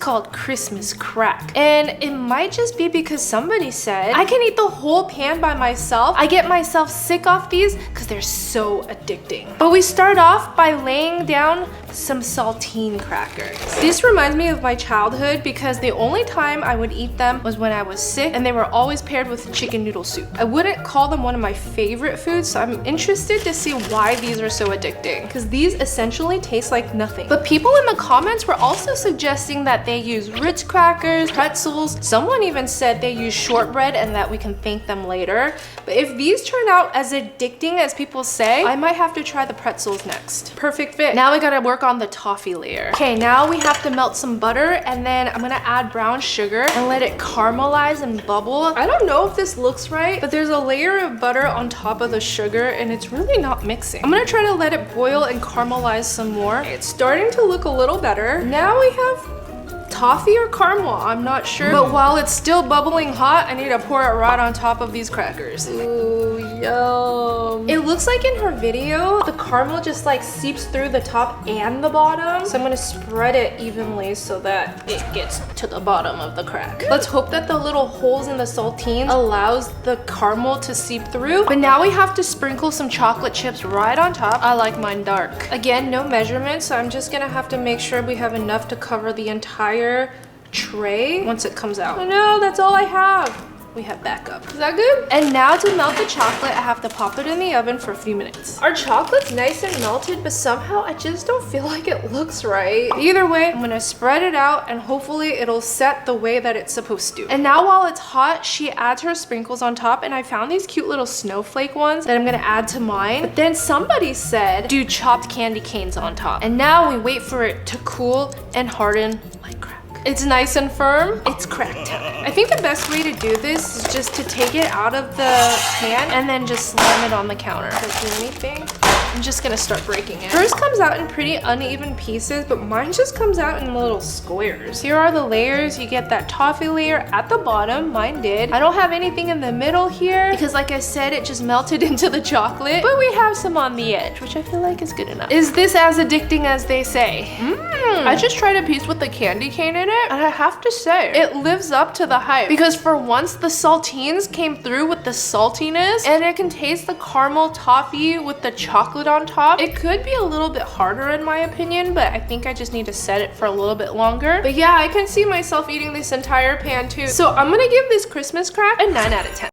called Christmas crack, and it might just be because somebody said I can eat the whole pan by myself. I get myself sick off these because they're so addicting. But we start off by laying down some saltine crackers. This reminds me of my childhood because the only time I would eat them was when I was sick, and they were always paired with chicken noodle soup. I wouldn't call them one of my favorite foods, so I'm interested to see why these are so addicting, because these essentially taste like nothing. But people in the comments were also suggesting that they use Ritz crackers, pretzels. Someone even said they use shortbread and that we can thank them later. But if these turn out as addicting as people say, I might have to try the pretzels next. Perfect fit. Now we gotta work on the toffee layer. Okay, now we have to melt some butter, and then I'm gonna add brown sugar and let it caramelize and bubble. I don't know if this looks right, but there's a layer of butter on top of the sugar and it's really not mixing. I'm gonna try to let it boil and caramelize some more. It's starting to look a little better. Now we have toffee or caramel, I'm not sure. But while it's still bubbling hot, I need to pour it right on top of these crackers. Ooh, yum. It looks like in her video, the caramel just like seeps through the top and the bottom. So I'm gonna spread it evenly so that it gets to the bottom of the crack. Let's hope that the little holes in the saltines allows the caramel to seep through. But now we have to sprinkle some chocolate chips right on top. I like mine dark. Again, no measurements, so I'm just gonna have to make sure we have enough to cover the entire tray once it comes out. Oh no, that's all I have. We have backup. Is that good? And now to melt the chocolate, I have to pop it in the oven for a few minutes. Our chocolate's nice and melted, but somehow I just don't feel like it looks right. Either way, I'm gonna spread it out and hopefully it'll set the way that it's supposed to. And now while it's hot, she adds her sprinkles on top, and I found these cute little snowflake ones that I'm gonna add to mine. But then somebody said, do chopped candy canes on top. And now we wait for it to cool and harden like crack. It's nice and firm. It's crack time. I think the best way to do this is just to take it out of the pan and then just slam it on the counter. Does it do anything? I'm just gonna start breaking it. Hers comes out in pretty uneven pieces, but mine just comes out in little squares. Here are the layers. You get that toffee layer at the bottom. Mine did. I don't have anything in the middle here because, like I said, it just melted into the chocolate. But we have some on the edge, which I feel like is good enough. Is this as addicting as they say? I just tried a piece with the candy cane in it, and I have to say, it lives up to the hype. Because for once, the saltines came through with the saltiness, and I can taste the caramel toffee with the chocolate on top. It could be a little bit harder in my opinion, but I think I just need to set it for a little bit longer. But yeah, I can see myself eating this entire pan too. So I'm gonna give this Christmas crack a 9 out of 10.